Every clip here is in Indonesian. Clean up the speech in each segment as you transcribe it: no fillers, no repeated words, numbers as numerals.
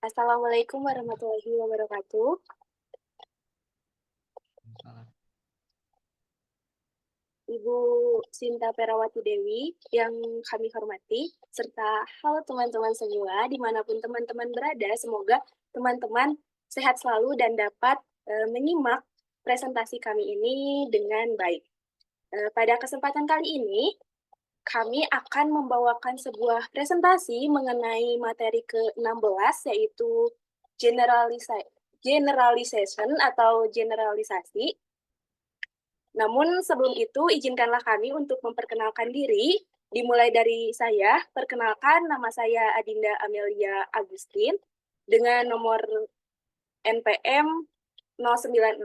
Assalamualaikum warahmatullahi wabarakatuh. Ibu Sinta Perawati Dewi yang kami hormati, serta halo teman-teman semua, dimanapun teman-teman berada, semoga teman-teman sehat selalu dan dapat menyimak presentasi kami ini dengan baik. Pada kesempatan kali ini, kami akan membawakan sebuah presentasi mengenai materi ke-16, yaitu generalization atau generalisasi. Namun sebelum itu, izinkanlah kami untuk memperkenalkan diri. Dimulai dari saya, perkenalkan nama saya Adinda Amelia Agustin dengan nomor NPM 090.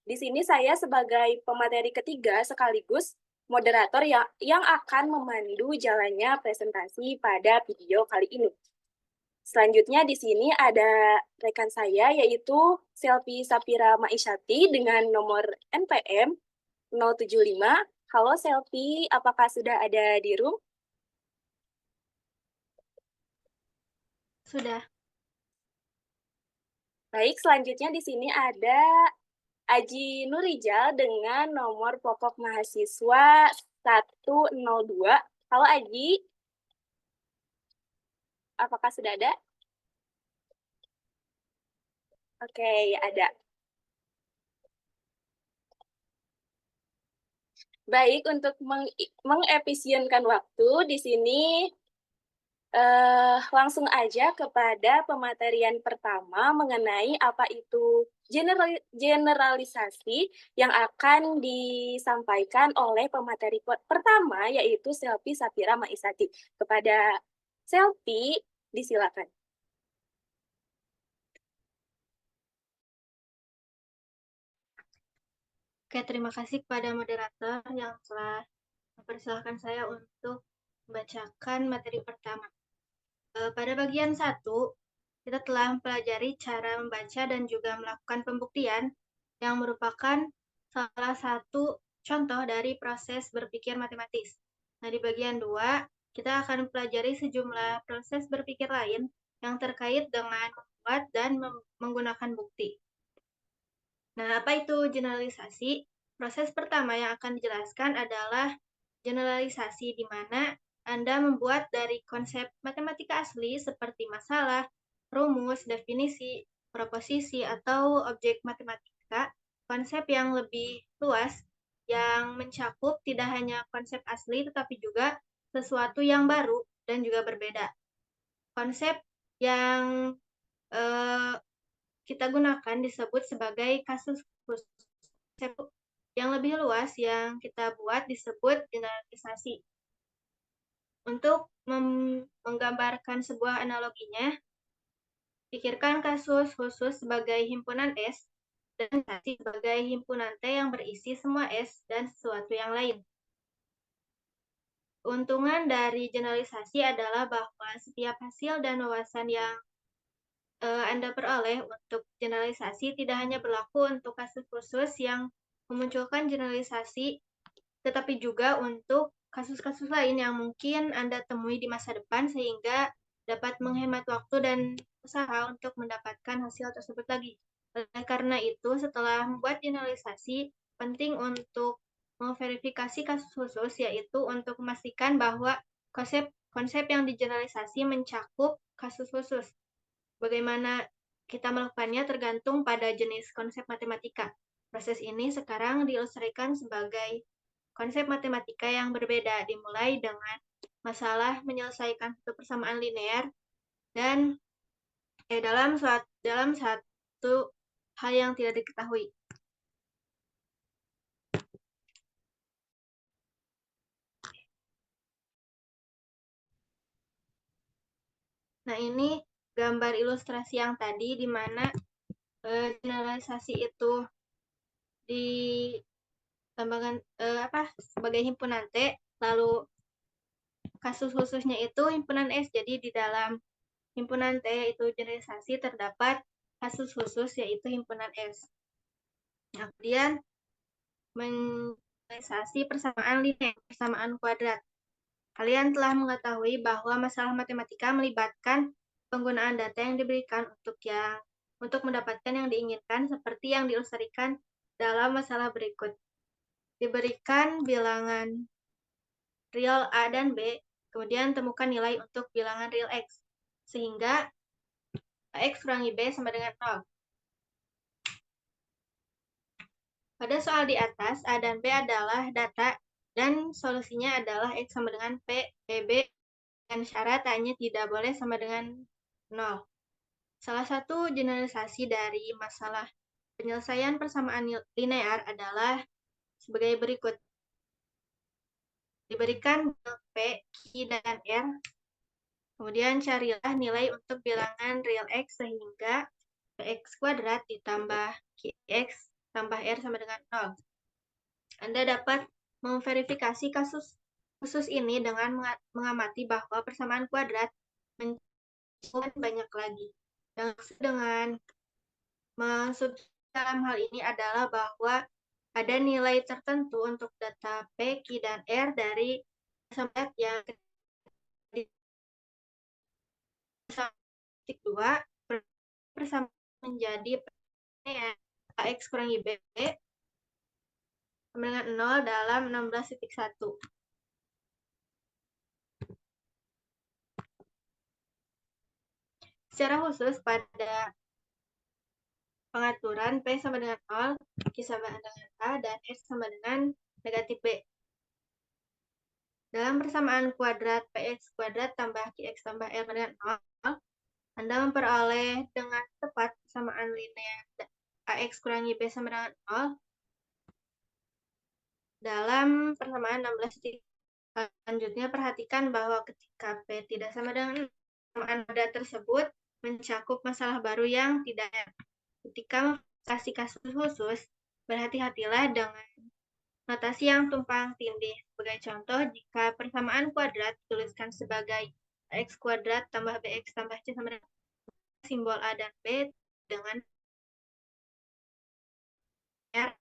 Di sini saya sebagai pemateri ketiga sekaligus moderator yang akan memandu jalannya presentasi pada video kali ini. Selanjutnya di sini ada rekan saya yaitu Selvi Sapira Maisyati dengan nomor NPM 075. Halo Selvi, apakah sudah ada di room? Sudah. Baik, selanjutnya di sini ada Aji Nurijal dengan nomor pokok mahasiswa 102. Halo Aji, apakah sudah ada? Oke, ada. Baik, untuk mengefisienkan waktu, di sini langsung aja kepada pematerian pertama mengenai apa itu generalisasi yang akan disampaikan oleh pemateri pertama, yaitu Selvi Sapira Maisati. Kepada Selvi, disilakan. Oke, terima kasih kepada moderator yang telah mempersilahkan saya untuk membacakan materi pertama. Pada bagian 1, kita telah mempelajari cara membaca dan juga melakukan pembuktian yang merupakan salah satu contoh dari proses berpikir matematis. Nah, di bagian 2, kita akan mempelajari sejumlah proses berpikir lain yang terkait dengan membuat dan menggunakan bukti. Nah, apa itu generalisasi? Proses pertama yang akan dijelaskan adalah generalisasi, di mana Anda membuat dari konsep matematika asli seperti masalah, rumus, definisi, proposisi, atau objek matematika, konsep yang lebih luas yang mencakup tidak hanya konsep asli tetapi juga sesuatu yang baru dan juga berbeda. Konsep yang eh, kita gunakan disebut sebagai kasus khusus. Yang lebih luas yang kita buat disebut generalisasi. Untuk menggambarkan sebuah analoginya, pikirkan kasus khusus sebagai himpunan S dan generalisasi sebagai himpunan T yang berisi semua S dan sesuatu yang lain. Keuntungan dari generalisasi adalah bahwa setiap hasil dan wawasan yang Anda peroleh untuk generalisasi tidak hanya berlaku untuk kasus khusus yang memunculkan generalisasi, tetapi juga untuk kasus-kasus lain yang mungkin Anda temui di masa depan sehingga dapat menghemat waktu dan usaha untuk mendapatkan hasil tersebut lagi. Oleh karena itu, setelah membuat generalisasi, penting untuk memverifikasi kasus khusus, yaitu untuk memastikan bahwa konsep yang digeneralisasi mencakup kasus khusus. Bagaimana kita melakukannya tergantung pada jenis konsep matematika. Proses ini sekarang diilustrasikan sebagai konsep matematika yang berbeda, dimulai dengan masalah menyelesaikan satu persamaan linear dan dalam satu hal yang tidak diketahui. Nah, ini gambar ilustrasi yang tadi di mana generalisasi itu ditambahkan sebagai himpunan T, lalu kasus khususnya itu himpunan S. Jadi di dalam himpunan T yaitu generalisasi terdapat kasus khusus yaitu himpunan S. Nah, kemudian generalisasi persamaan linear, persamaan kuadrat. Kalian telah mengetahui bahwa masalah matematika melibatkan penggunaan data yang diberikan untuk mendapatkan yang diinginkan seperti yang diilustrasikan dalam masalah berikut. Diberikan bilangan real A dan B, kemudian temukan nilai untuk bilangan real X, sehingga X kurangi B sama dengan 0. Pada soal di atas, A dan B adalah data, dan solusinya adalah X sama dengan P, PB, dengan syarat A-nya tidak boleh sama dengan 0. Salah satu generalisasi dari masalah penyelesaian persamaan linear adalah sebagai berikut. Diberikan P, Q, dan R, kemudian carilah nilai untuk bilangan real X sehingga Px kuadrat ditambah Qx tambah R sama dengan 0. Anda dapat memverifikasi kasus khusus ini dengan mengamati bahwa persamaan kuadrat mencakup banyak lagi. Yang dengan maksud dalam hal ini adalah bahwa ada nilai tertentu untuk data P, Q, dan R dari persamaan yang titik 2 persamaan menjadi AX kurangi B sama dengan 0 dalam 16.1. Secara khusus pada pengaturan P sama dengan 0, Q sama dengan A, dan X sama dengan negatif B. Dalam persamaan kuadrat Px kuadrat tambah Qx tambah R dengan 0, Anda memperoleh dengan tepat persamaan linear AX kurangi B sama dengan 0 dalam persamaan 16. Selanjutnya perhatikan bahwa ketika P tidak sama dengan persamaan pada tersebut mencakup masalah baru yang tidak ada. Ketika kasih kasus khusus, berhati-hatilah dengan notasi yang tumpang tindih. Sebagai contoh, jika persamaan kuadrat dituliskan sebagai X kuadrat tambah BX tambah C sama dengan simbol A dan B dengan R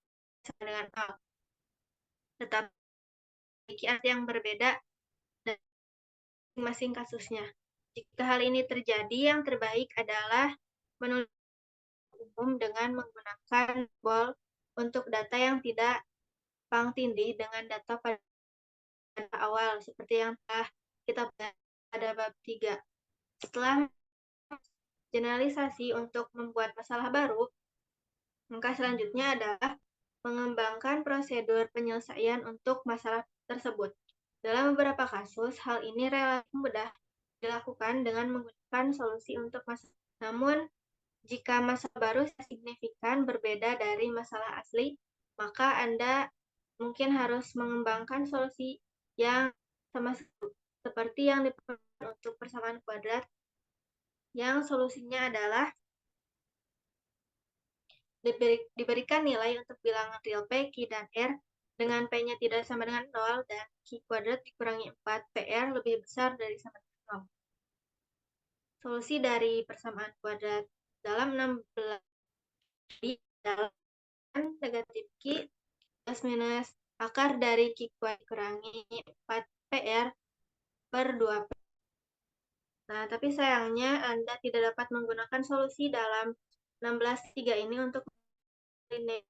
sama dengan 0. Tetapi memiliki arti yang berbeda dari masing-masing kasusnya. Jika hal ini terjadi, yang terbaik adalah menulis umum dengan menggunakan simbol untuk data yang tidak tumpang tindih dengan data pada awal, seperti yang telah kita pada bab 3. Setelah generalisasi untuk membuat masalah baru, langkah selanjutnya adalah mengembangkan prosedur penyelesaian untuk masalah tersebut. Dalam beberapa kasus, hal ini relatif mudah dilakukan dengan menggunakan solusi untuk masalah. Namun, jika masalah baru signifikan berbeda dari masalah asli, maka Anda mungkin harus mengembangkan solusi yang sama seperti yang diperlukan untuk persamaan kuadrat, yang solusinya adalah diberikan nilai untuk bilangan real P, Q, dan R dengan P-nya tidak sama dengan 0 dan Q kuadrat dikurangi 4, PR lebih besar dari sama dengan 0. Solusi dari persamaan kuadrat dalam 16 dalam negatif Q plus minus akar dari Q kuadrat dikurangi 4 PR per 2. Nah, tapi sayangnya Anda tidak dapat menggunakan solusi dalam 16.3 ini untuk 16,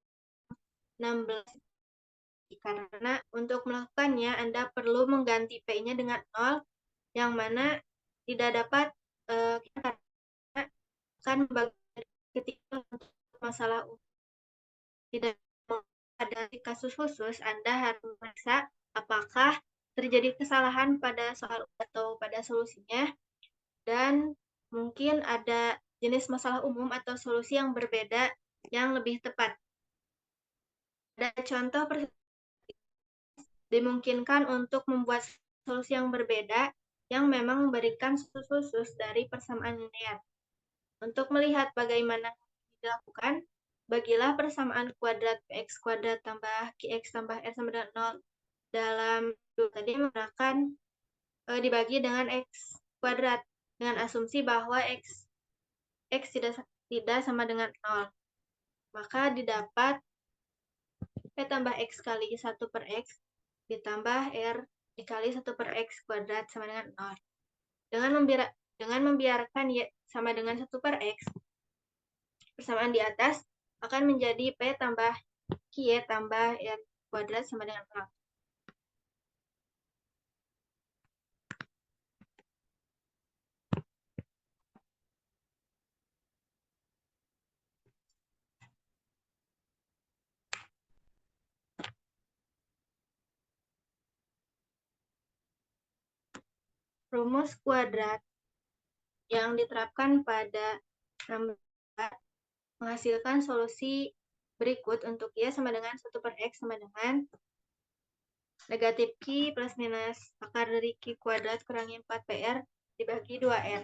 karena untuk melakukannya Anda perlu mengganti P-nya dengan 0, yang mana tidak dapat karena akan ketika untuk masalah tidak ada kasus khusus, Anda harus memeriksa apakah terjadi kesalahan pada soal atau pada solusinya, dan mungkin ada jenis masalah umum atau solusi yang berbeda yang lebih tepat. Ada contoh dimungkinkan untuk membuat solusi yang berbeda yang memang memberikan khusus dari persamaan linear. Untuk melihat bagaimana dilakukan, bagilah persamaan kuadrat Px kuadrat tambah Qx tambah R sama dengan 0 dalam tadi menggunakan dibagi dengan X kuadrat dengan asumsi bahwa X tidak sama dengan 0. Maka didapat P tambah X kali 1 per X ditambah R dikali 1 per X kuadrat sama dengan 0. Dengan Dengan membiarkan Y sama dengan 1 per X, persamaan di atas akan menjadi P tambah Q tambah R kuadrat sama dengan 0. Rumus kuadrat yang diterapkan pada 16 menghasilkan solusi berikut untuk Y sama dengan 1 per X sama dengan negatif Q plus minus akar dari Q kuadrat kurangi 4PR dibagi 2R.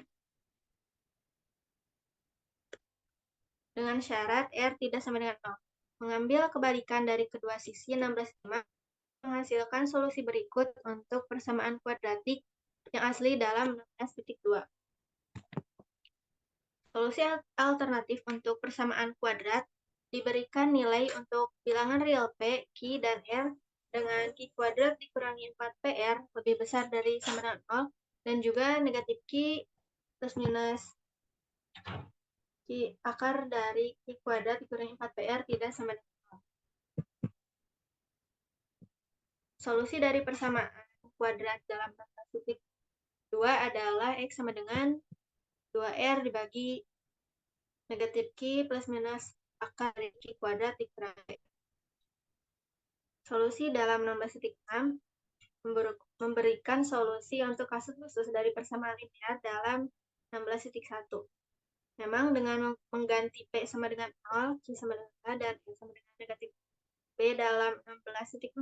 Dengan syarat R tidak sama dengan 0. Mengambil kebalikan dari kedua sisi 16,5 menghasilkan solusi berikut untuk persamaan kuadratik yang asli dalam 16.2. Solusi alternatif untuk persamaan kuadrat diberikan nilai untuk bilangan real P, Q, dan R dengan Q kuadrat dikurangi 4PR lebih besar dari sama dengan 0 dan juga negatif Q plus minus Q akar dari Q kuadrat dikurangi 4PR tidak sama dengan 0. Solusi dari persamaan kuadrat dalam 16.2 adalah X sama dengan 2R dibagi negatif Q plus minus akar dari Q kuadrat dikurangi. Solusi dalam 16.6 memberikan solusi untuk kasus khusus dari persamaan linear dalam 16.1. Memang dengan mengganti P sama dengan 0, Q sama dengan A, dan P sama dengan negatif B dalam 16.6,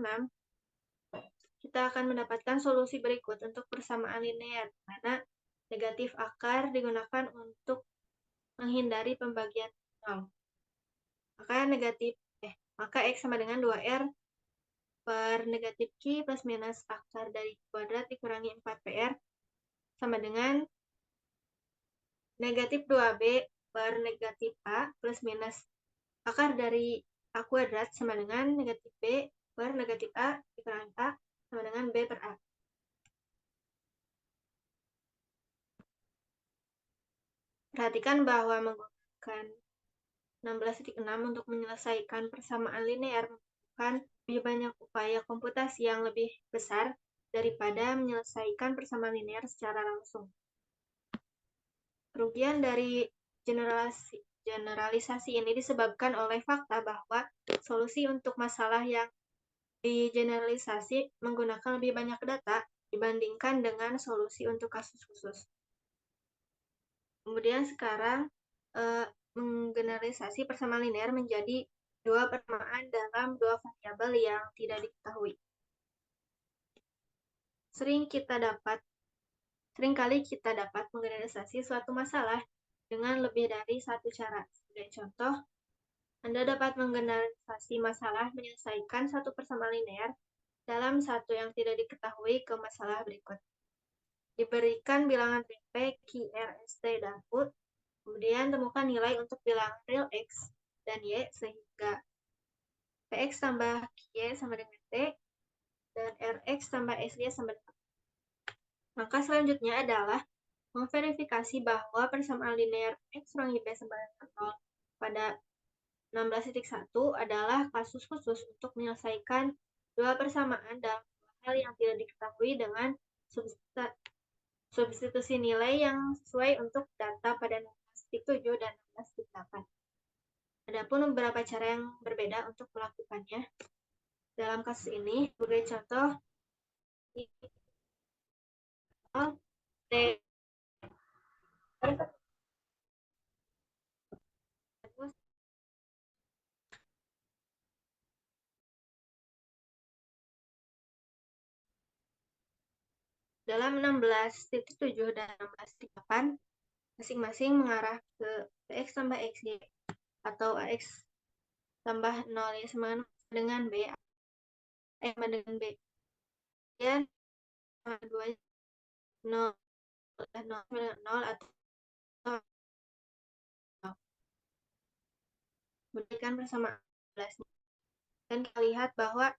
kita akan mendapatkan solusi berikut untuk persamaan linear, karena negatif akar digunakan untuk menghindari pembagian 0. Maka X sama dengan 2R per negatif Q plus minus akar dari kuadrat dikurangi 4PR sama dengan negatif 2B per negatif A plus minus akar dari A kuadrat sama dengan negatif B per negatif A dikurangi A sama dengan B per A. Perhatikan bahwa menggunakan 16.6 untuk menyelesaikan persamaan linear membutuhkan lebih banyak upaya komputasi yang lebih besar daripada menyelesaikan persamaan linear secara langsung. Kerugian dari generalisasi ini disebabkan oleh fakta bahwa solusi untuk masalah yang digeneralisasi menggunakan lebih banyak data dibandingkan dengan solusi untuk kasus khusus. Kemudian sekarang menggeneralisasi persamaan linear menjadi dua persamaan dalam dua variabel yang tidak diketahui. Seringkali kita dapat menggeneralisasi suatu masalah dengan lebih dari satu cara. Sebagai contoh, Anda dapat menggeneralisasi masalah menyelesaikan satu persamaan linear dalam satu yang tidak diketahui ke masalah berikut. Diberikan bilangan P, Q, R, S, T, dan U, kemudian temukan nilai untuk bilangan real X dan Y sehingga Px tambah Qy sama dengan T dan Rx tambah Sy sama dengan. Maka selanjutnya adalah memverifikasi bahwa persamaan linear X kurangi B sama dengan 0 pada 16.1 adalah kasus khusus untuk menyelesaikan dua persamaan dalam dua hal yang tidak diketahui dengan substitusi nilai yang sesuai untuk data pada 16.7 dan 16.8. Adapun beberapa cara yang berbeda untuk melakukannya. Dalam kasus ini, sebagai contoh, dalam 16.7 dan 16.8, masing-masing mengarah ke Px tambah Xy atau Ax tambah 0 sama dengan B, sama dengan B. Dan 2 0 0 0 atau berikan persamaan 11. Dan kita lihat bahwa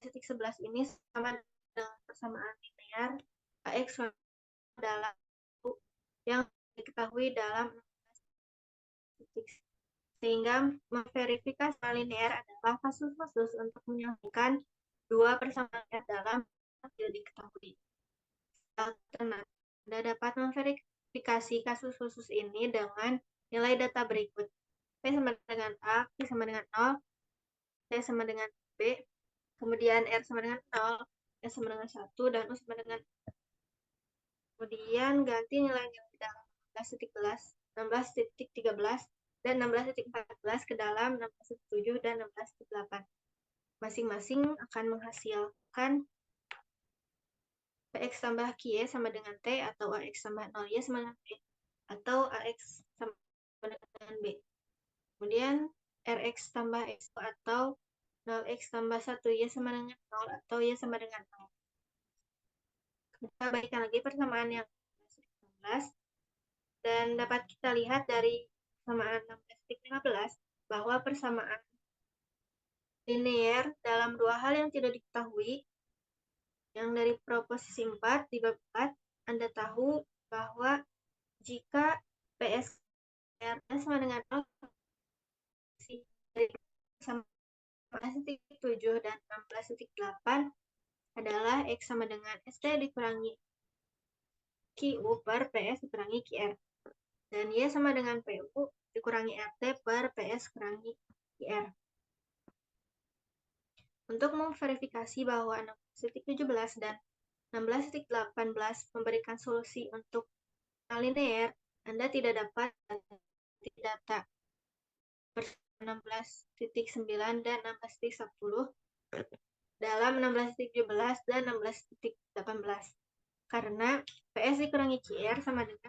titik 11 ini sama dengan persamaan linear Ax dalam yang diketahui dalam titik. Sehingga memverifikasi linear adalah kasus khusus untuk menyelesaikan dua persamaan dalam yang tidak diketahui. Alternatif, Anda dapat memverifikasi kasus khusus ini dengan nilai data berikut. P sama dengan A, Q sama dengan 0, T sama dengan B, kemudian R sama dengan 0, S sama dengan 1, dan U sama dengan. Kemudian ganti nilai-nilai dalam 16.13 dan 16.14 ke dalam 16.7 dan 16.8. Masing-masing akan menghasilkan Px tambah Qy sama dengan T atau Ax tambah 0Y sama dengan B atau Ax sama dengan B. Kemudian Rx tambah X atau 0x tambah 1Y sama dengan 0 atau Y sama dengan 0. Kita baikkan lagi persamaan yang 16 dan dapat kita lihat dari persamaan 16.15 bahwa persamaan linear dalam dua hal yang tidak diketahui. Yang dari proposisi 4 di bab 4, Anda tahu bahwa jika PS sama dengan 0, dari sama 16.7 dan 16.8 adalah X sama dengan ST dikurangi QU per PS dikurangi QR. Dan Y sama dengan PU dikurangi RT per PS kurangi QR. Untuk memverifikasi bahwa 16.17 dan 16.18 memberikan solusi untuk linear, Anda tidak dapat data 16.9 dan 16.10 dalam 16.17 dan 16.18 karena PS dikurangi QR sama dengan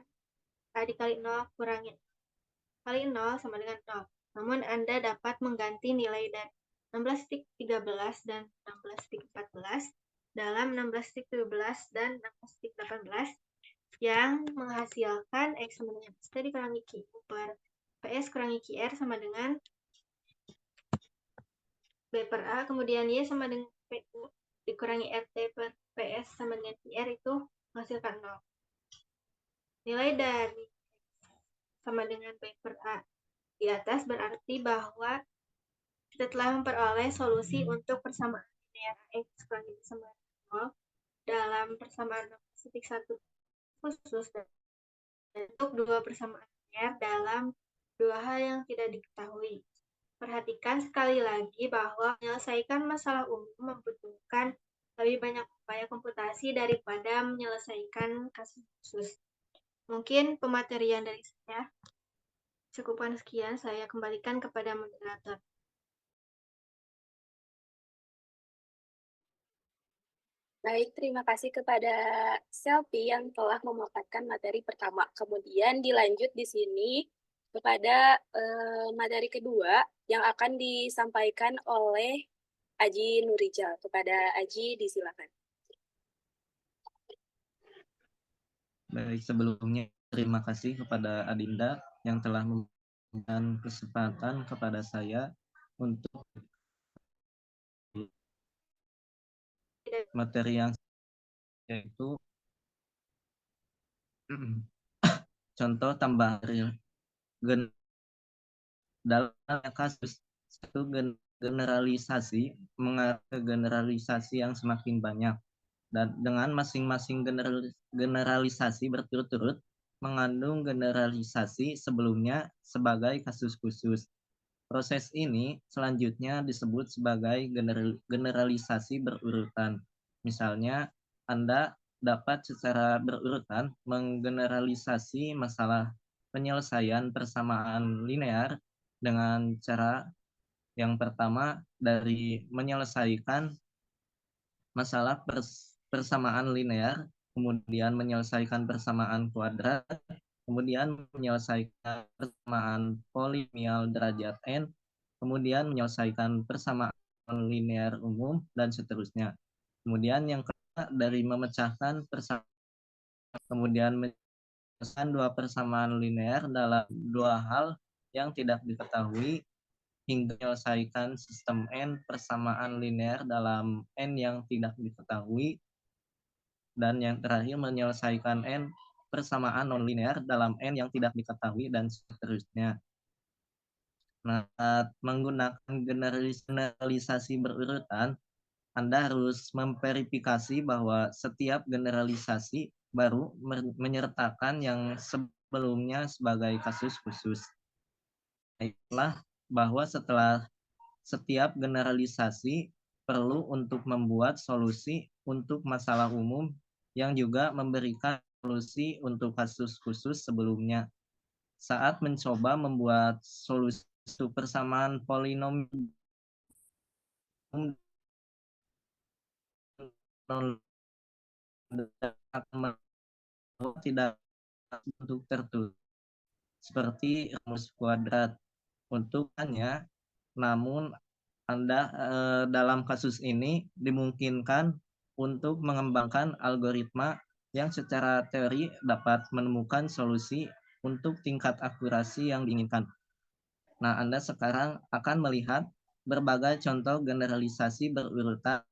A dikali 0 kurangi kali 0 sama dengan 0. Namun Anda dapat mengganti nilai dari 16.13 dan 16.14 dalam 16.17 dan 16.18 yang menghasilkan X sama dengan ST dikurangi Q per PS kurangi QR sama dengan B per A, kemudian Y sama dengan PU dikurangi RT per PS sama dengan QR itu menghasilkan 0. Nilai dari sama dengan B per A di atas berarti bahwa kita telah memperoleh solusi untuk persamaan linear X kurangi sama dengan 0 dalam persamaan 1 khusus dan untuk dua persamaan linear dalam dua hal yang tidak diketahui. Perhatikan sekali lagi bahwa menyelesaikan masalah umum membutuhkan lebih banyak upaya komputasi daripada menyelesaikan kasus khusus. Mungkin pematerian dari saya. Cukupkan sekian, saya kembalikan kepada moderator. Baik, terima kasih kepada Selvi yang telah memaparkan materi pertama. Kemudian dilanjut di sini kepada materi kedua yang akan disampaikan oleh Aji Nurijal. Kepada Aji, disilakan. Baik, sebelumnya terima kasih kepada Adinda yang telah memberikan kesempatan kepada saya untuk materi yang yaitu contoh tambahan real dalam kasus satu generalisasi mengarah ke generalisasi yang semakin banyak dan dengan masing-masing generalisasi berturut-turut mengandung generalisasi sebelumnya sebagai kasus khusus. Proses ini selanjutnya disebut sebagai generalisasi berurutan. Misalnya, Anda dapat secara berurutan menggeneralisasi masalah penyelesaian persamaan linear dengan cara yang pertama dari menyelesaikan masalah persamaan linear, kemudian menyelesaikan persamaan kuadrat, kemudian menyelesaikan persamaan polinomial derajat n, kemudian menyelesaikan persamaan linear umum, dan seterusnya. Kemudian yang kedua dari memecahkan persamaan, kemudian menyelesaikan dua persamaan linear dalam dua hal yang tidak diketahui hingga menyelesaikan sistem n persamaan linear dalam n yang tidak diketahui, dan yang terakhir menyelesaikan n persamaan nonlinear dalam N yang tidak diketahui dan seterusnya. Nah, saat menggunakan generalisasi berurutan, Anda harus memverifikasi bahwa setiap generalisasi baru menyertakan yang sebelumnya sebagai kasus khusus. Itulah bahwa setelah setiap generalisasi perlu untuk membuat solusi untuk masalah umum yang juga memberikan solusi untuk kasus khusus sebelumnya. Saat mencoba membuat solusi persamaan polinom tidak untuk tertulis seperti rumus kuadrat untukannya, namun Anda dalam kasus ini dimungkinkan untuk mengembangkan algoritma yang secara teori dapat menemukan solusi untuk tingkat akurasi yang diinginkan. Nah, Anda sekarang akan melihat berbagai contoh generalisasi berurutan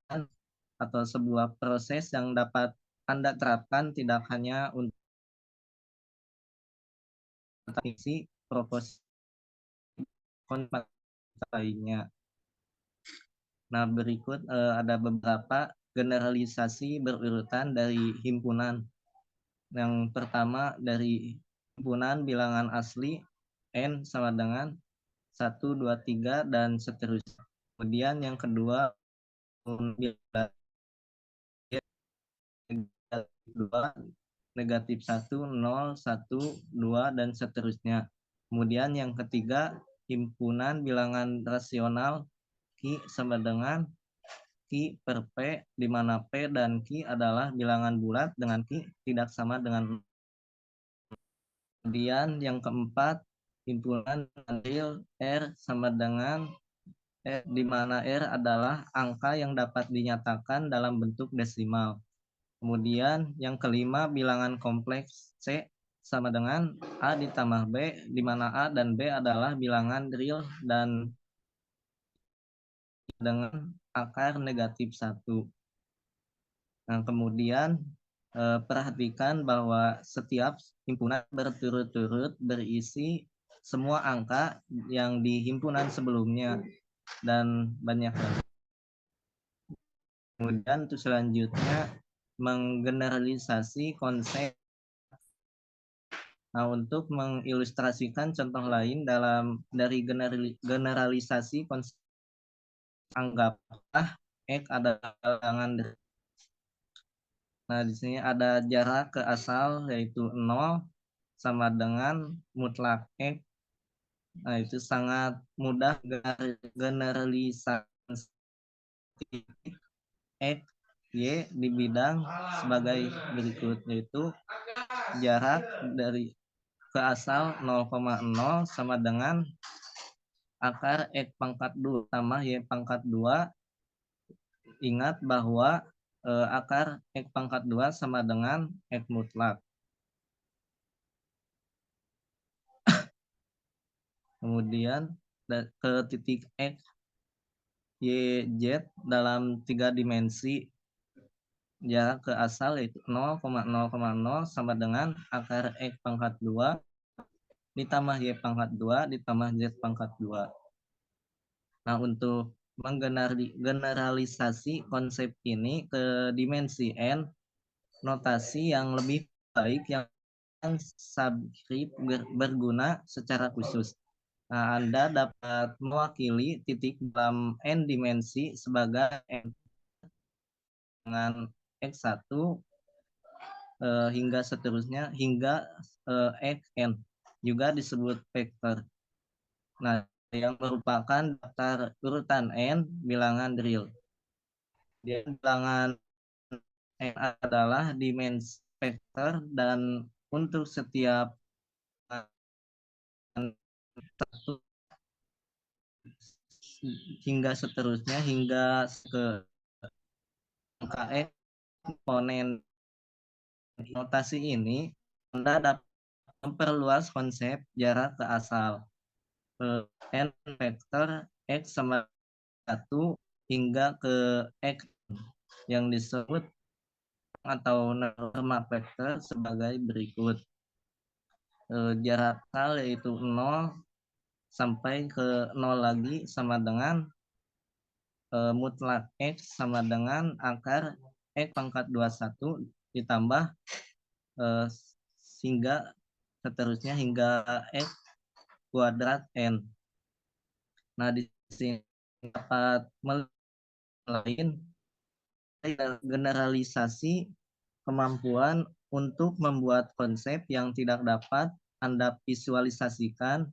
atau sebuah proses yang dapat Anda terapkan tidak hanya untuk isi proposisi lainnya. Nah, berikut ada beberapa generalisasi berurutan dari himpunan. Yang pertama dari himpunan bilangan asli N sama dengan 1, 2, 3, dan seterusnya. Kemudian yang kedua, negatif 1, 0, 1, 2, dan seterusnya. Kemudian yang ketiga, himpunan bilangan rasional Q sama dengan Q per P, di mana P dan Q adalah bilangan bulat dengan Q tidak sama dengan. Kemudian yang keempat, himpunan real R sama dengan R, di mana R adalah angka yang dapat dinyatakan dalam bentuk desimal. Kemudian yang kelima, bilangan kompleks C sama dengan A ditambah B, di mana A dan B adalah bilangan real dan dengan akar negatif 1. Nah, kemudian perhatikan bahwa setiap himpunan berturut-turut berisi semua angka yang di himpunan sebelumnya dan banyak lagi. Kemudian untuk selanjutnya menggeneralisasi konsep. Nah, untuk mengilustrasikan contoh lain dari generalisasi konsep, anggaplah X adalah bilangan. Nah, di sini ada jarak ke asal yaitu 0 sama dengan mutlak X. Nah, itu sangat mudah generalisasi X, Y di bidang sebagai berikut, yaitu jarak dari ke asal 0,0 sama dengan akar X pangkat 2 tambah Y pangkat 2. Ingat bahwa akar X pangkat 2 sama dengan X mutlak. Kemudian ke titik X, Y, Z dalam 3 dimensi, jarak ke asal yaitu 0,0,0 sama dengan akar X pangkat 2 ditambah Y pangkat 2 ditambah Z pangkat 2. Nah, untuk menggeneralisasi konsep ini ke dimensi N, notasi yang lebih baik yang subskrip berguna secara khusus. Nah, Anda dapat mewakili titik dalam N dimensi sebagai N dengan X1 hingga seterusnya hingga Xn, juga disebut vektor. Nah, yang merupakan daftar urutan N bilangan real. Bilangan N adalah dimensi vektor dan untuk setiap hingga seterusnya hingga ke angka X komponen. Notasi ini Anda dapat memperluas konsep jarak ke asal N vektor X sama 1 hingga ke X yang disebut atau norma vektor sebagai berikut. Jarak K yaitu 0 sampai ke 0 lagi sama dengan mutlak X sama dengan akar X pangkat 21 ditambah hingga seterusnya hingga X kuadrat N. Nah, di sini dapat lain generalisasi kemampuan untuk membuat konsep yang tidak dapat Anda visualisasikan.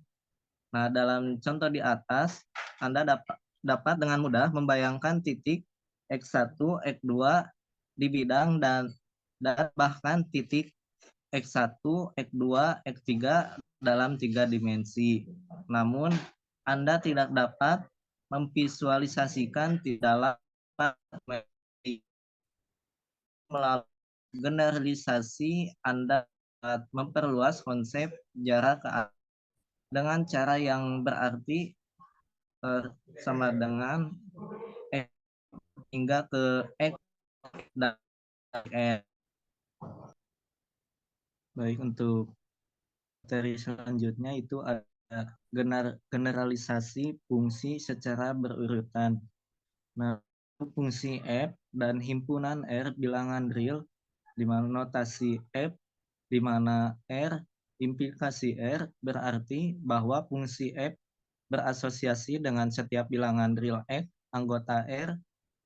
Nah, dalam contoh di atas, Anda dapat dengan mudah membayangkan titik X1, X2 di bidang dan bahkan titik X1, X2, X3 dalam 3 dimensi. Namun, Anda tidak dapat memvisualisasikan di dalam melalui generalisasi Anda dapat memperluas konsep jarak ke arah dengan cara yang berarti sama dengan X hingga ke X dan N. Baik, untuk materi selanjutnya itu ada generalisasi fungsi secara berurutan. Nah, fungsi F dan himpunan R bilangan real di mana notasi F di mana R implikasi R berarti bahwa fungsi F berasosiasi dengan setiap bilangan real X anggota R,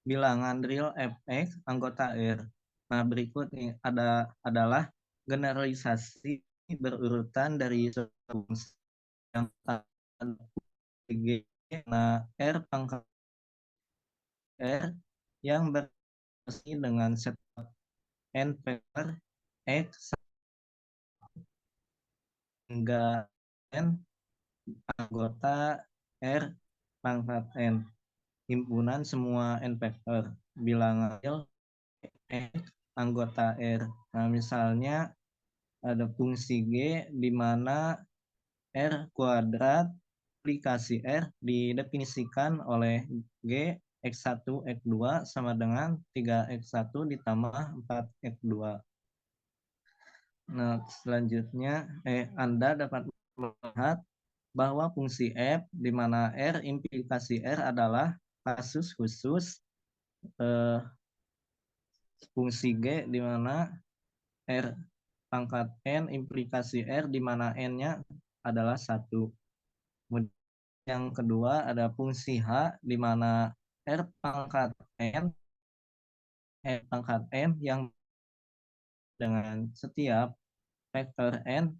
bilangan real Fx anggota R. Nah, berikut ini adalah generalisasi berurutan dari fungsi yang G. Nah, R pangkat R yang berasosiasi dengan setiap N vektor X hingga N anggota R pangkat N. Himpunan semua N vektor bilangan real X anggota R. Nah, misalnya ada fungsi G di mana R kuadrat aplikasi R didefinisikan oleh G X1 X2 sama dengan 3X1 ditambah 4X2. Nah, selanjutnya Anda dapat melihat bahwa fungsi F di mana R implikasi R adalah kasus khusus fungsi G di mana R pangkat N implikasi R di mana N-nya adalah 1. Kemudian yang kedua ada fungsi H di mana R pangkat N yang dengan setiap vektor N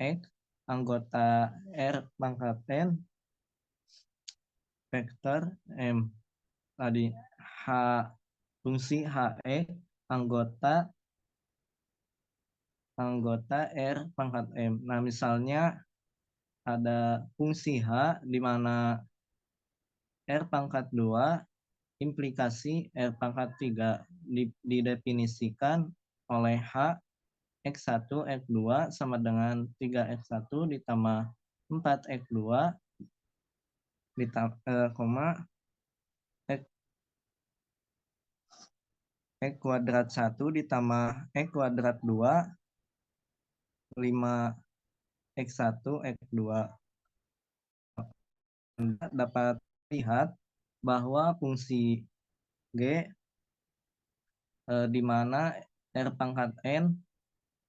X anggota R pangkat N vektor M. Tadi H fungsi HX anggota R pangkat M. Nah, misalnya ada fungsi H di mana R pangkat 2 implikasi R pangkat 3 didefinisikan oleh H X1 X2 sama dengan 3X1 ditambah 4X2 koma X kuadrat 1 ditambah X kuadrat 2 5X1 X2. Anda dapat lihat bahwa fungsi G di mana R pangkat N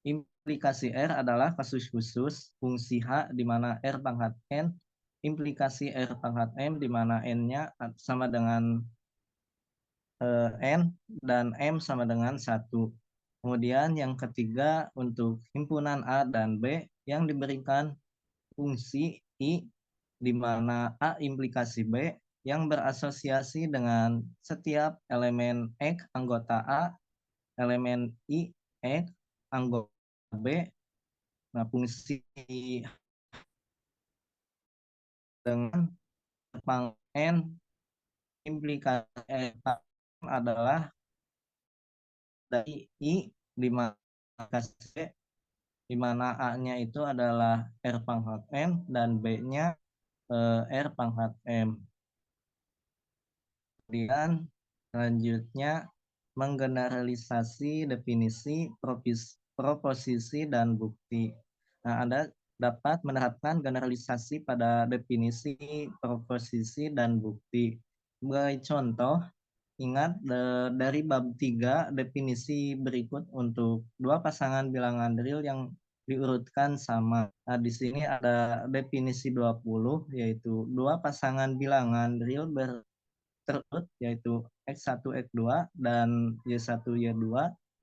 implikasi R adalah kasus khusus fungsi H di mana R pangkat N implikasi R pangkat M di mana N-nya sama dengan N dan M sama dengan 1. Kemudian yang ketiga untuk himpunan A dan B yang diberikan fungsi I di mana A implikasi B yang berasosiasi dengan setiap elemen X anggota A, elemen I X anggota B. Nah, fungsi dengan pang N implikasi adalah dari I di mana A-nya itu adalah R pangkat N dan B-nya R pangkat M. Kemudian selanjutnya menggeneralisasi definisi, proposisi, dan bukti. Nah, Anda dapat menerapkan generalisasi pada definisi, proposisi, dan bukti. Sebagai contoh, ingat dari bab 3 definisi berikut untuk dua pasangan bilangan real yang diurutkan sama. Nah, di sini ada definisi 20, yaitu dua pasangan bilangan real berturut, yaitu X1, X2, dan Y1, Y2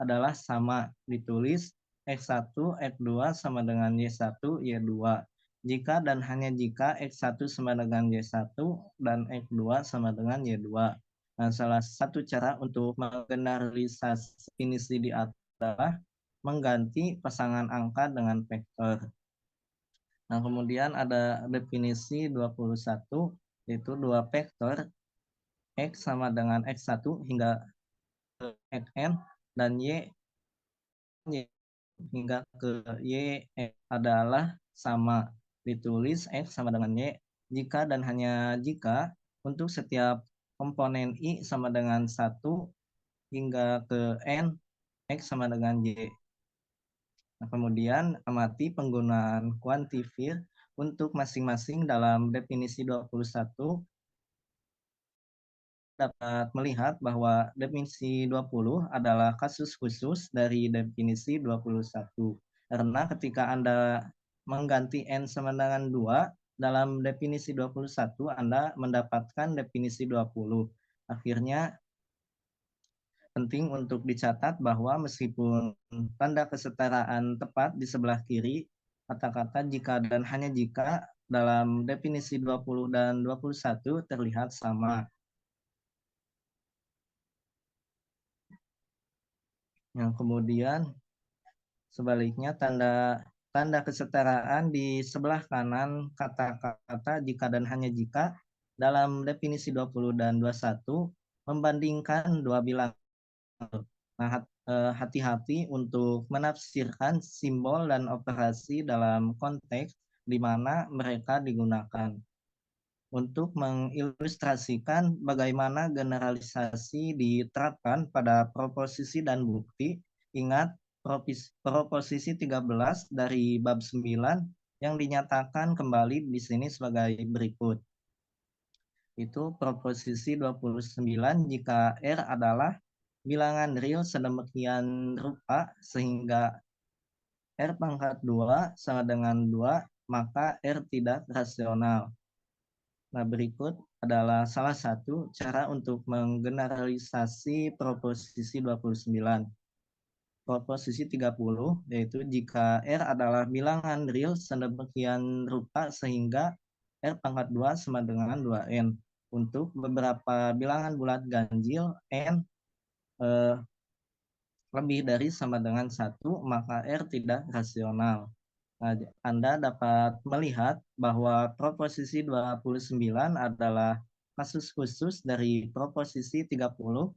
adalah sama. Ditulis X1, X2 sama dengan Y1, Y2. Jika dan hanya jika X1 sama dengan Y1 dan X2 sama dengan Y2. Nah, salah satu cara untuk menggeneralisasi definisi di atas adalah mengganti pasangan angka dengan vektor. Nah, kemudian ada definisi 21, yaitu dua vektor X sama dengan X1 hingga ke Xn dan Y hingga ke Y adalah sama. Ditulis X sama dengan Y jika dan hanya jika untuk setiap komponen I sama dengan 1 hingga ke N, X sama dengan Y. Nah, kemudian amati penggunaan quantifier untuk masing-masing dalam definisi 21. Dapat melihat bahwa definisi 20 adalah kasus khusus dari definisi 21. Karena ketika Anda mengganti N sama dengan 2, dalam definisi 21 Anda mendapatkan definisi 20. Akhirnya penting untuk dicatat bahwa meskipun tanda kesetaraan tepat di sebelah kiri, kata-kata jika dan hanya jika dalam definisi 20 dan 21 terlihat sama. Yang kemudian sebaliknya tanda kesetaraan di sebelah kanan kata-kata jika dan hanya jika dalam definisi 20 dan 21 membandingkan dua bilangan. Nah, hati-hati untuk menafsirkan simbol dan operasi dalam konteks di mana mereka digunakan. Untuk mengilustrasikan bagaimana generalisasi diterapkan pada proposisi dan bukti, ingat proposisi 13 dari bab 9 yang dinyatakan kembali di sini sebagai berikut. Itu proposisi 29 jika R adalah bilangan real sedemikian rupa sehingga R pangkat 2 sama dengan 2, maka R tidak rasional. Nah, berikut adalah salah satu cara untuk menggeneralisasi proposisi 29. Proposisi 30, yaitu jika R adalah bilangan real sedemikian rupa sehingga R pangkat 2 sama dengan 2N. Untuk beberapa bilangan bulat ganjil N lebih dari sama dengan 1, maka R tidak rasional. Nah, Anda dapat melihat bahwa proposisi 29 adalah kasus khusus dari proposisi 30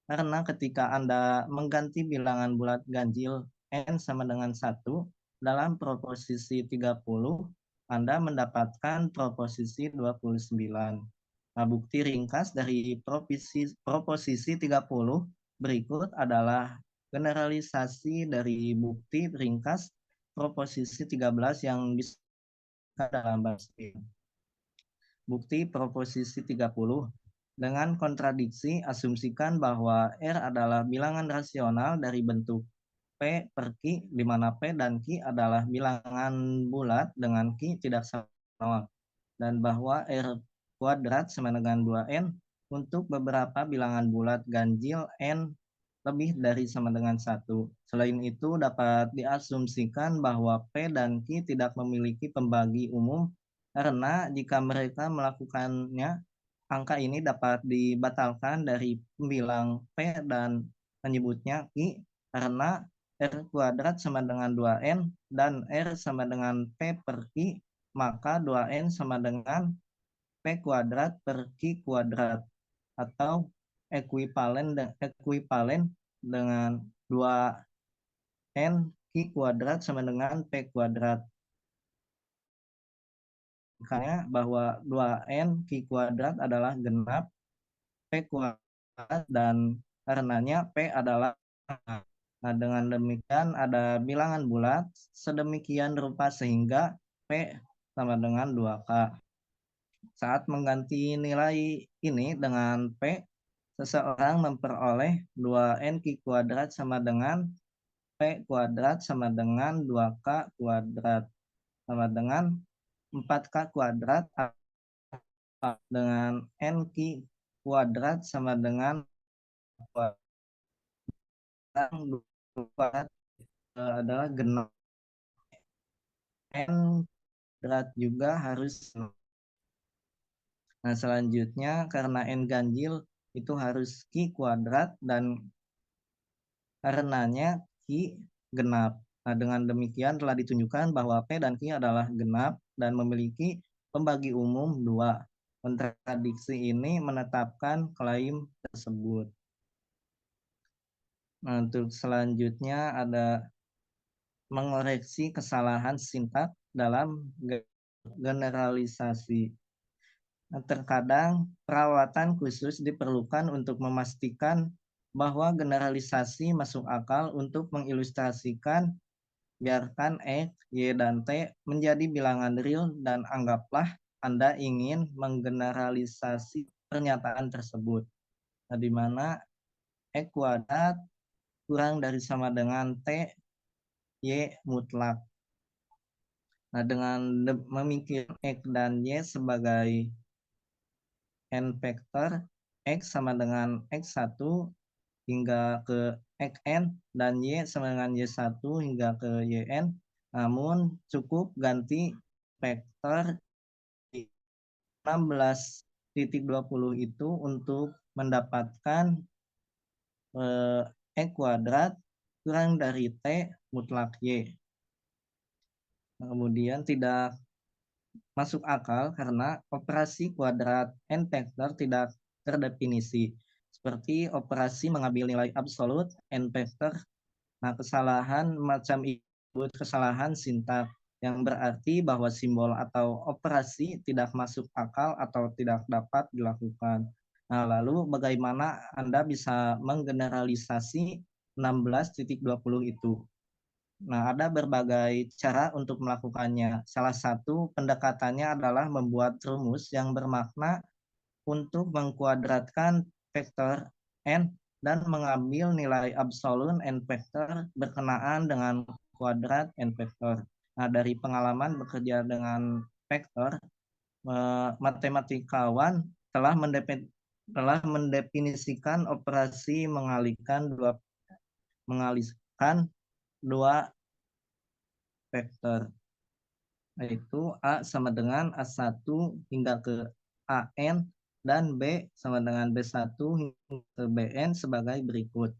karena ketika Anda mengganti bilangan bulat ganjil N sama dengan 1 dalam proposisi 30, Anda mendapatkan proposisi 29. Nah, bukti ringkas dari proposisi 30 berikut adalah generalisasi dari bukti ringkas proposisi 13 yang disebutkan dalam bab 9. Bukti proposisi 30. Dengan kontradiksi, asumsikan bahwa R adalah bilangan rasional dari bentuk P per Q, di mana P dan Q adalah bilangan bulat dengan Q tidak sama, dan bahwa R kuadrat sama dengan 2N untuk beberapa bilangan bulat ganjil N lebih dari sama dengan 1. Selain itu, dapat diasumsikan bahwa P dan Q tidak memiliki pembagi umum karena jika mereka melakukannya, angka ini dapat dibatalkan dari pembilang P dan menyebutnya Q karena R kuadrat sama dengan 2N dan R sama dengan P per Q, maka 2N sama dengan P kuadrat per Q kuadrat atau ekuivalen dengan 2N Q kuadrat sama dengan P kuadrat. Makanya bahwa 2N Q kuadrat adalah genap, P kuadrat dan karenanya P adalah A. Nah, dengan demikian ada bilangan bulat sedemikian rupa sehingga P sama dengan 2K. Saat mengganti nilai ini dengan P, seseorang memperoleh 2NQ kuadrat sama dengan P kuadrat sama dengan 2K kuadrat sama dengan 4K kuadrat dengan NQ kuadrat sama dengan kuadrat adalah genap. N kuadrat juga harus. Nah, selanjutnya karena N ganjil itu harus Q kuadrat dan karenanya Q genap. Nah, dengan demikian telah ditunjukkan bahwa P dan Q adalah genap dan memiliki pembagi umum 2. Kontradiksi ini menetapkan klaim tersebut. Nah, untuk selanjutnya ada mengoreksi kesalahan sintaks dalam generalisasi. Nah, terkadang perawatan khusus diperlukan untuk memastikan bahwa generalisasi masuk akal untuk mengilustrasikan biarkan X, Y, dan T menjadi bilangan real dan anggaplah Anda ingin menggeneralisasi pernyataan tersebut. Nah, di mana X kuadrat kurang dari sama dengan T, Y mutlak. Nah, dengan memikirkan X dan Y sebagai N vektor, X sama dengan X1 hingga ke Xn dan Y sama dengan Y1 hingga ke Yn, namun cukup ganti vektor 16.20 itu untuk mendapatkan X kuadrat kurang dari T mutlak Y. Kemudian tidak masuk akal karena operasi kuadrat N vektor tidak terdefinisi. Seperti operasi mengambil nilai absolut N vektor. Nah, kesalahan macam itu kesalahan sintaks yang berarti bahwa simbol atau operasi tidak masuk akal atau tidak dapat dilakukan. Nah, lalu bagaimana Anda bisa menggeneralisasi 16.20 itu? Nah, ada berbagai cara untuk melakukannya. Salah satu pendekatannya adalah membuat rumus yang bermakna untuk mengkuadratkan vektor n dan mengambil nilai absolut n vektor berkenaan dengan kuadrat n vektor. Nah, dari pengalaman bekerja dengan vektor, matematikawan telah mendefinisikan operasi mengalihkan dua vektor, yaitu A sama dengan A1 hingga ke AN dan B sama dengan B1 hingga ke BN sebagai berikut.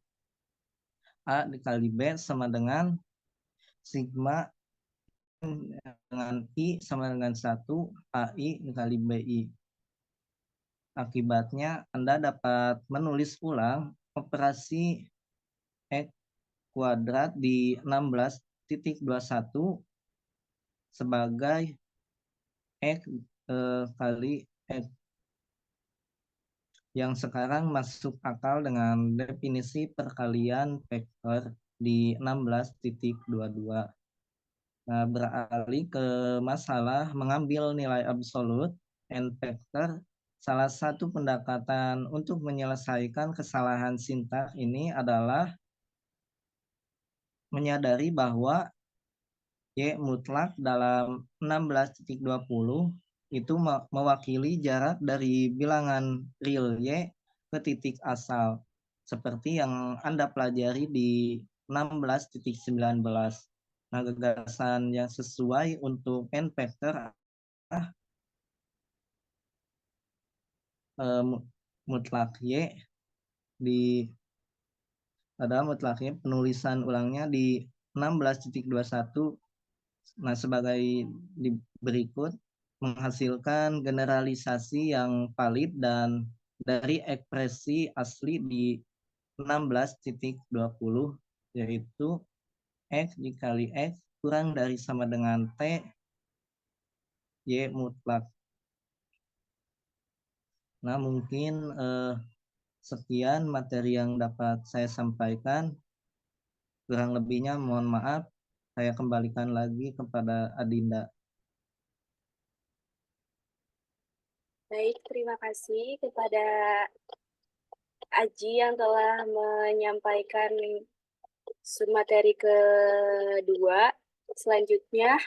A dikali B sama dengan sigma dengan I sama dengan 1 AI dikali BI. Akibatnya Anda dapat menulis ulang operasi X kuadrat di 16.21 sebagai X kali X yang sekarang masuk akal dengan definisi perkalian vektor di 16.22. Nah, beralih ke masalah mengambil nilai absolut N vektor, salah satu pendekatan untuk menyelesaikan kesalahan sintaks ini adalah menyadari bahwa Y mutlak dalam 16.20 itu mewakili jarak dari bilangan real Y ke titik asal, seperti yang Anda pelajari di 16.19. Nah, gagasan yang sesuai untuk N vektor mutlak Y adalah mutlaknya penulisan ulangnya di 16.21. Nah, sebagai di berikut menghasilkan generalisasi yang valid dan dari ekspresi asli di 16.20, yaitu X dikali X kurang dari sama dengan T Y mutlak. Nah, mungkin Sekian materi yang dapat saya sampaikan. Kurang lebihnya mohon maaf. Saya kembalikan lagi kepada Adinda. Baik, terima kasih kepada Aji yang telah menyampaikan materi kedua. Selanjutnya,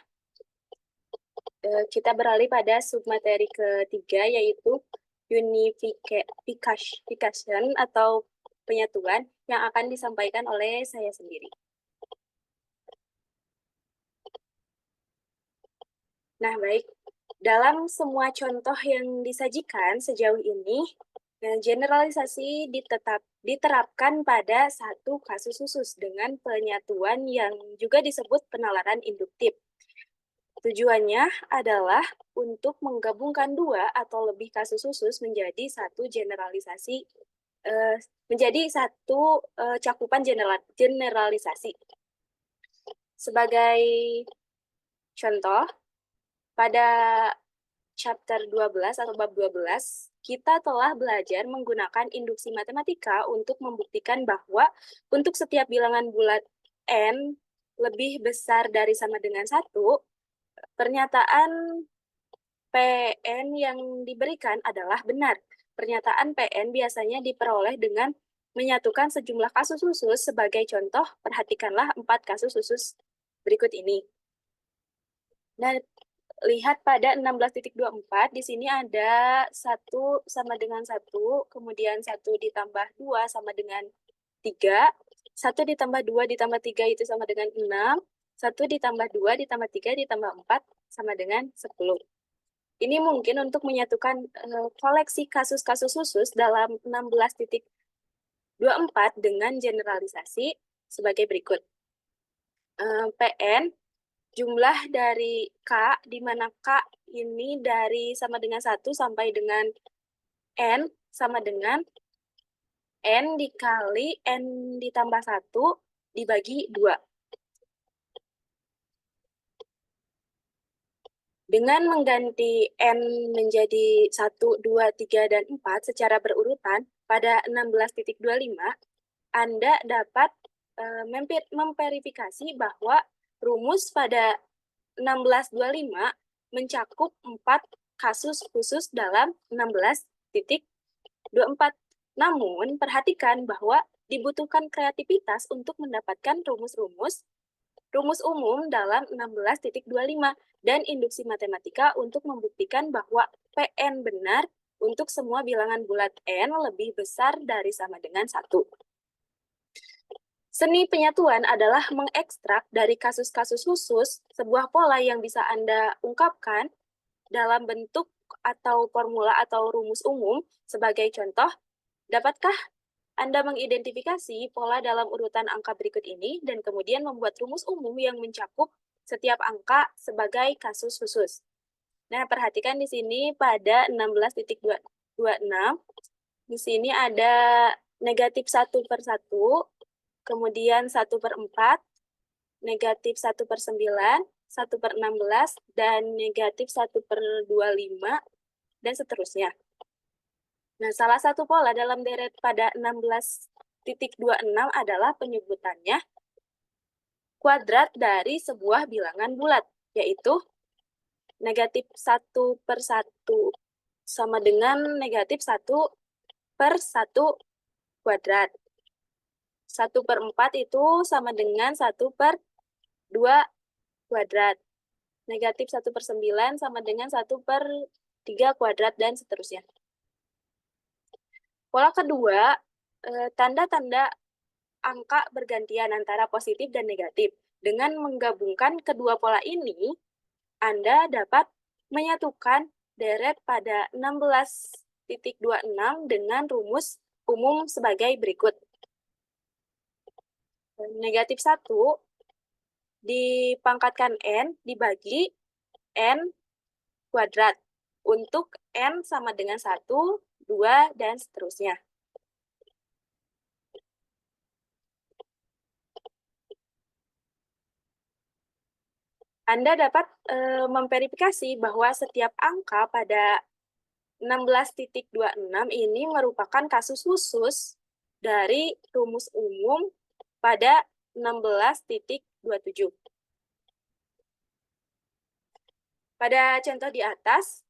kita beralih pada submateri ketiga, yaitu unification atau penyatuan yang akan disampaikan oleh saya sendiri. Nah, baik. Dalam semua contoh yang disajikan sejauh ini, generalisasi diterapkan pada satu kasus khusus dengan penyatuan yang juga disebut penalaran induktif. Tujuannya adalah untuk menggabungkan dua atau lebih kasus khusus menjadi satu generalisasi, menjadi satu cakupan generalisasi. Sebagai contoh, pada chapter 12 atau bab 12, kita telah belajar menggunakan induksi matematika untuk membuktikan bahwa untuk setiap bilangan bulat n lebih besar dari sama dengan 1, pernyataan Pn yang diberikan adalah benar. Pernyataan Pn biasanya diperoleh dengan menyatukan sejumlah kasus khusus. Sebagai contoh, perhatikanlah 4 kasus khusus berikut ini. Nah, lihat pada 16.24, di sini ada 1 sama dengan 1, kemudian 1 ditambah 2 sama dengan 3, 1 ditambah 2 ditambah 3 itu sama dengan 6, 1 ditambah 2 ditambah 3 ditambah 4 sama dengan 10. Ini mungkin untuk menyatukan koleksi kasus-kasus khusus dalam 16.24 dengan generalisasi sebagai berikut. Pn, jumlah dari K, di mana K ini dari sama dengan 1 sampai dengan N sama dengan N dikali N ditambah 1 dibagi 2. Dengan mengganti N menjadi 1, 2, 3, dan 4 secara berurutan pada 16.25, Anda dapat memverifikasi bahwa rumus pada 1625 mencakup 4 kasus khusus dalam 16.24. Namun, perhatikan bahwa dibutuhkan kreativitas untuk mendapatkan rumus umum dalam 16.25 dan induksi matematika untuk membuktikan bahwa Pn benar untuk semua bilangan bulat n lebih besar dari sama dengan 1. Seni penyatuan adalah mengekstrak dari kasus-kasus khusus sebuah pola yang bisa Anda ungkapkan dalam bentuk atau formula atau rumus umum. Sebagai contoh, dapatkah Anda mengidentifikasi pola dalam urutan angka berikut ini dan kemudian membuat rumus umum yang mencakup setiap angka sebagai kasus khusus? Nah, perhatikan di sini pada 16.26, di sini ada negatif 1/1, kemudian 1/4, negatif 1/9, 1/16, dan negatif 1/25, dan seterusnya. Nah, salah satu pola dalam deret pada 16.26 adalah penyebutannya kuadrat dari sebuah bilangan bulat, yaitu negatif 1/1 sama dengan negatif 1/1 kuadrat. 1/4 itu sama dengan 1/2 kuadrat. Negatif 1/9 sama dengan 1/3 kuadrat, dan seterusnya. Pola kedua, tanda-tanda angka bergantian antara positif dan negatif. Dengan menggabungkan kedua pola ini, Anda dapat menyatukan deret pada 16.26 dengan rumus umum sebagai berikut. Negatif 1 dipangkatkan N dibagi N kuadrat untuk N sama dengan 1, 2, dan seterusnya. Anda dapat memverifikasi bahwa setiap angka pada 16.26 ini merupakan kasus khusus dari rumus umum pada 16.27. Pada contoh di atas,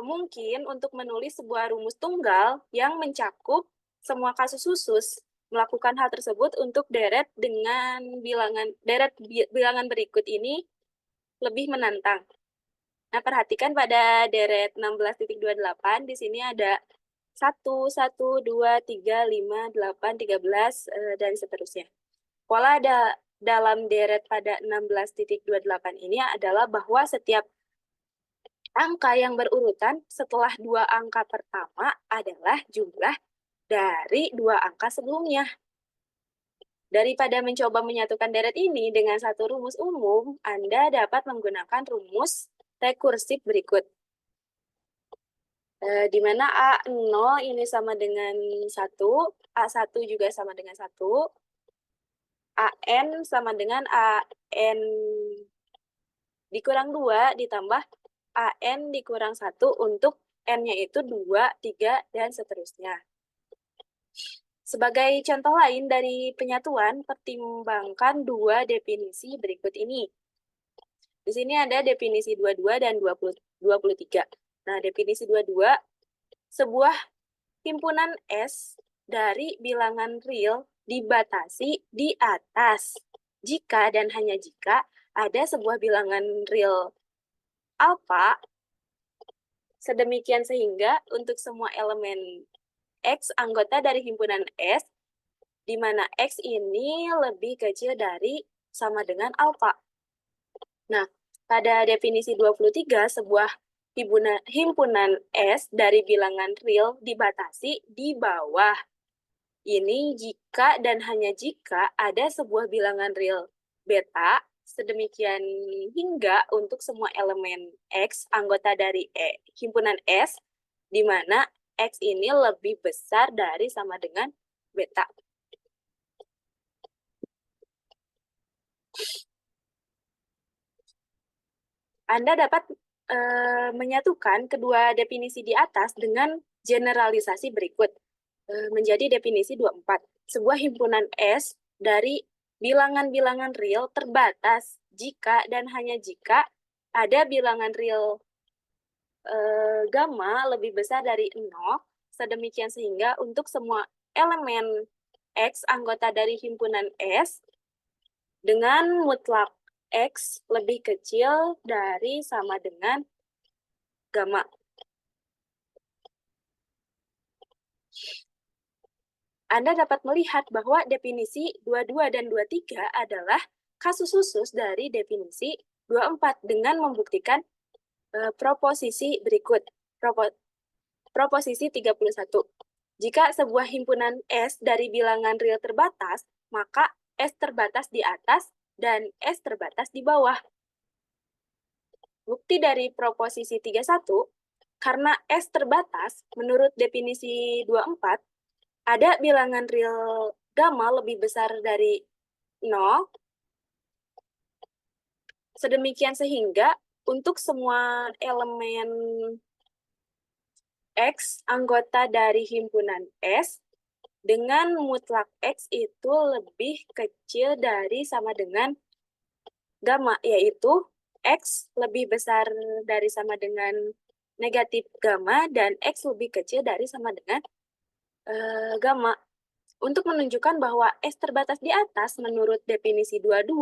mungkin untuk menulis sebuah rumus tunggal yang mencakup semua kasus khusus, melakukan hal tersebut untuk deret bilangan berikut ini lebih menantang. Nah, perhatikan pada deret 16.28, di sini ada 1, 1, 2, 3, 5, 8, 13, dan seterusnya. Pola dalam deret pada 16.28 ini adalah bahwa setiap angka yang berurutan setelah dua angka pertama adalah jumlah dari dua angka sebelumnya. Daripada mencoba menyatukan deret ini dengan satu rumus umum, Anda dapat menggunakan rumus rekursif berikut. Di mana A0 ini sama dengan 1, A1 juga sama dengan 1, AN sama dengan AN dikurang 2 ditambah AN dikurang 1 untuk N-nya itu 2, 3, dan seterusnya. Sebagai contoh lain dari penyatuan, pertimbangkan dua definisi berikut ini. Di sini ada definisi 22 dan 23. Nah, definisi 22, sebuah himpunan S dari bilangan real dibatasi di atas jika dan hanya jika ada sebuah bilangan real alfa, sedemikian sehingga untuk semua elemen X anggota dari himpunan S, di mana X ini lebih kecil dari sama dengan alfa. Nah, pada definisi 23, sebuah himpunan S dari bilangan real dibatasi di bawah. Ini jika dan hanya jika ada sebuah bilangan real beta, sedemikian hingga untuk semua elemen X anggota dari himpunan S, di mana X ini lebih besar dari sama dengan beta. Anda dapat menyatukan kedua definisi di atas dengan generalisasi berikut. Menjadi definisi 24. Sebuah himpunan S dari bilangan-bilangan real terbatas jika dan hanya jika ada bilangan real gamma lebih besar dari 0, sedemikian sehingga untuk semua elemen X anggota dari himpunan S dengan mutlak X lebih kecil dari sama dengan gamma. Anda dapat melihat bahwa definisi 22 dan 23 adalah kasus khusus dari definisi 24 dengan membuktikan proposisi berikut. Proposisi 31. Jika sebuah himpunan S dari bilangan real terbatas, maka S terbatas di atas dan S terbatas di bawah. Bukti dari proposisi 31, karena S terbatas, menurut definisi 24, ada bilangan real gamma lebih besar dari 0, sedemikian sehingga untuk semua elemen X anggota dari himpunan S dengan mutlak X itu lebih kecil dari sama dengan gamma, yaitu X lebih besar dari sama dengan negatif gamma dan X lebih kecil dari sama dengan gamma. Untuk menunjukkan bahwa S terbatas di atas menurut definisi 22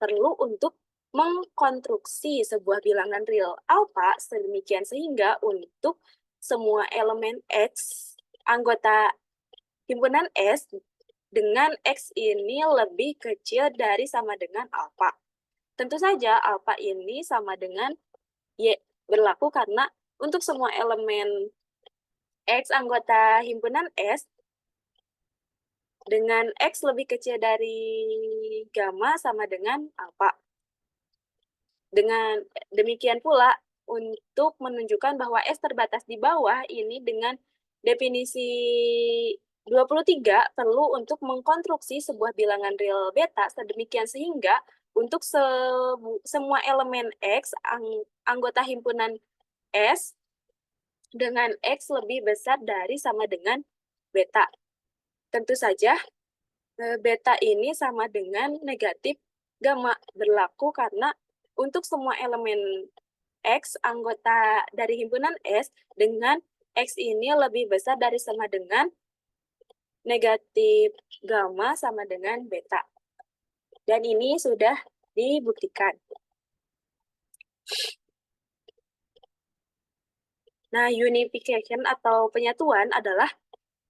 perlu untuk mengkonstruksi sebuah bilangan real alfa sedemikian sehingga untuk semua elemen X anggota himpunan S dengan X ini lebih kecil dari sama dengan alfa. Tentu saja alfa ini sama dengan Y berlaku karena untuk semua elemen X anggota himpunan S dengan X lebih kecil dari gamma sama dengan alfa. Dengan demikian pula, untuk menunjukkan bahwa S terbatas di bawah ini dengan definisi 23 perlu untuk mengkonstruksi sebuah bilangan real beta sedemikian sehingga untuk semua elemen X anggota himpunan S dengan X lebih besar dari sama dengan beta. Tentu saja beta ini sama dengan negatif gamma, berlaku karena untuk semua elemen X anggota dari himpunan S dengan X ini lebih besar dari sama dengan negatif gamma sama dengan beta. Dan ini sudah dibuktikan. Nah, unification atau penyatuan adalah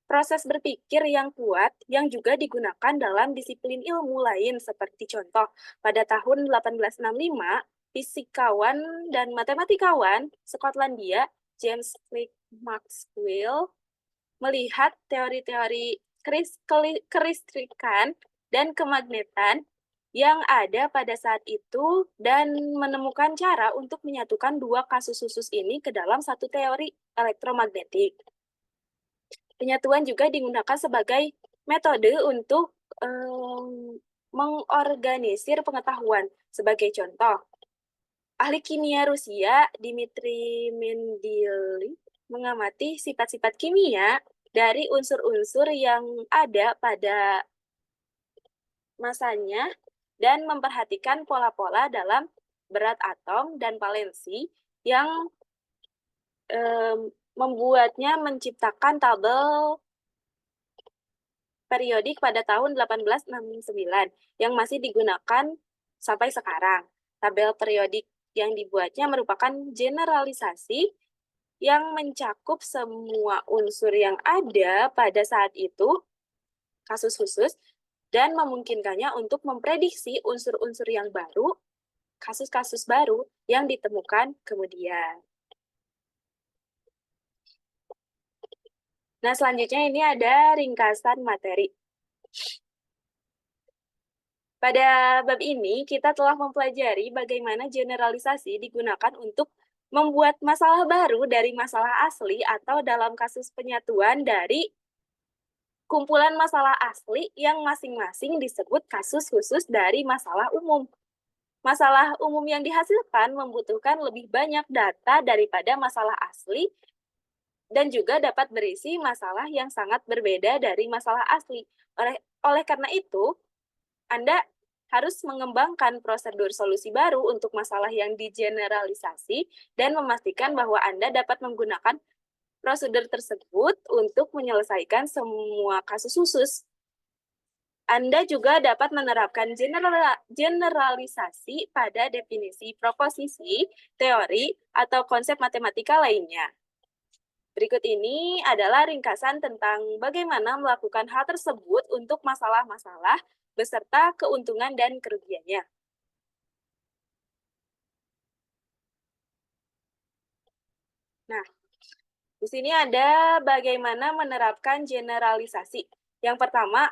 proses berpikir yang kuat yang juga digunakan dalam disiplin ilmu lain seperti contoh pada tahun 1865 fisikawan dan matematikawan Skotlandia James Clerk Maxwell melihat teori-teori kelistrikan dan kemagnetan yang ada pada saat itu dan menemukan cara untuk menyatukan dua kasus khusus ini ke dalam satu teori elektromagnetik. Penyatuan juga digunakan sebagai metode untuk mengorganisir pengetahuan. Sebagai contoh, ahli kimia Rusia Dmitri Mendeleev mengamati sifat-sifat kimia dari unsur-unsur yang ada pada masanya dan memperhatikan pola-pola dalam berat atom dan valensi yang membuatnya menciptakan tabel periodik pada tahun 1869 yang masih digunakan sampai sekarang. Tabel periodik yang dibuatnya merupakan generalisasi yang mencakup semua unsur yang ada pada saat itu, kasus khusus, dan memungkinkannya untuk memprediksi unsur-unsur yang baru, kasus-kasus baru yang ditemukan kemudian. Nah, selanjutnya ini ada ringkasan materi. Pada bab ini, kita telah mempelajari bagaimana generalisasi digunakan untuk membuat masalah baru dari masalah asli atau dalam kasus penyatuan dari kumpulan masalah asli yang masing-masing disebut kasus khusus dari masalah umum. Masalah umum yang dihasilkan membutuhkan lebih banyak data daripada masalah asli dan juga dapat berisi masalah yang sangat berbeda dari masalah asli. Oleh karena itu, Anda harus mengembangkan prosedur solusi baru untuk masalah yang digeneralisasi dan memastikan bahwa Anda dapat menggunakan prosedur tersebut untuk menyelesaikan semua kasus khusus. Anda juga dapat menerapkan generalisasi pada definisi proposisi, teori, atau konsep matematika lainnya. Berikut ini adalah ringkasan tentang bagaimana melakukan hal tersebut untuk masalah-masalah beserta keuntungan dan kerugiannya. Nah, di sini ada bagaimana menerapkan generalisasi. Yang pertama,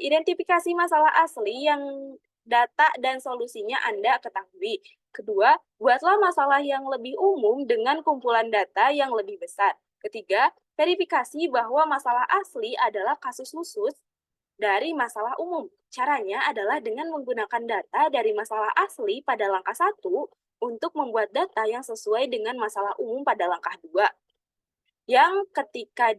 identifikasi masalah asli yang data dan solusinya Anda ketahui. Kedua, buatlah masalah yang lebih umum dengan kumpulan data yang lebih besar. Ketiga, verifikasi bahwa masalah asli adalah kasus khusus dari masalah umum. Caranya adalah dengan menggunakan data dari masalah asli pada langkah 1 untuk membuat data yang sesuai dengan masalah umum pada langkah 2. Yang ketika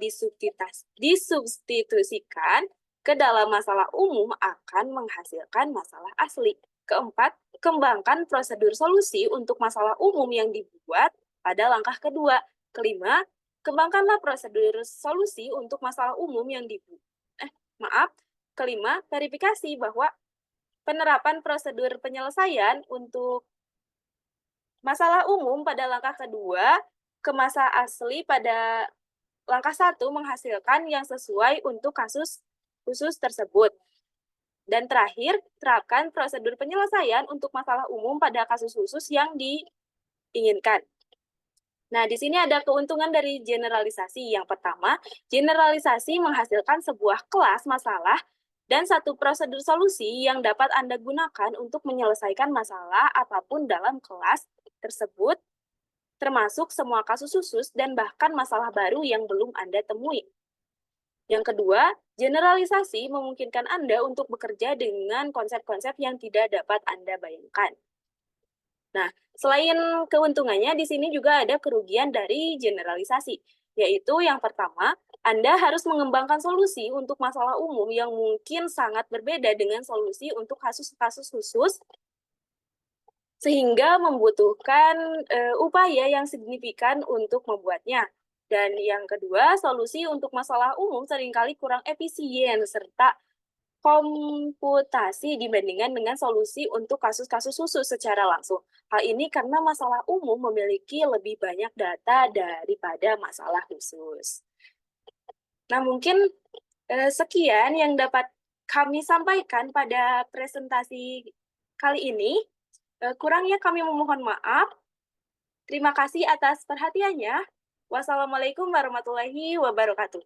disubstitusikan ke dalam masalah umum akan menghasilkan masalah asli. Keempat, kembangkan prosedur solusi untuk masalah umum yang dibuat pada langkah kedua. Kelima, kembangkanlah prosedur solusi untuk masalah umum yang Kelima, verifikasi bahwa penerapan prosedur penyelesaian untuk masalah umum pada langkah kedua ke masalah asli pada langkah 1 menghasilkan yang sesuai untuk kasus khusus tersebut. Dan terakhir, terapkan prosedur penyelesaian untuk masalah umum pada kasus khusus yang diinginkan. Nah, di sini ada keuntungan dari generalisasi. Yang pertama, generalisasi menghasilkan sebuah kelas masalah dan satu prosedur solusi yang dapat Anda gunakan untuk menyelesaikan masalah apapun dalam kelas tersebut, termasuk semua kasus khusus dan bahkan masalah baru yang belum Anda temui. Yang kedua, generalisasi memungkinkan Anda untuk bekerja dengan konsep-konsep yang tidak dapat Anda bayangkan. Nah, selain keuntungannya, di sini juga ada kerugian dari generalisasi, yaitu yang pertama, Anda harus mengembangkan solusi untuk masalah umum yang mungkin sangat berbeda dengan solusi untuk kasus-kasus khusus, sehingga membutuhkan upaya yang signifikan untuk membuatnya. Dan yang kedua, solusi untuk masalah umum seringkali kurang efisien serta komputasi dibandingkan dengan solusi untuk kasus-kasus khusus secara langsung. Hal ini karena masalah umum memiliki lebih banyak data daripada masalah khusus. Nah, mungkin sekian yang dapat kami sampaikan pada presentasi kali ini. Kurangnya kami memohon maaf. Terima kasih atas perhatiannya. Wassalamualaikum warahmatullahi wabarakatuh.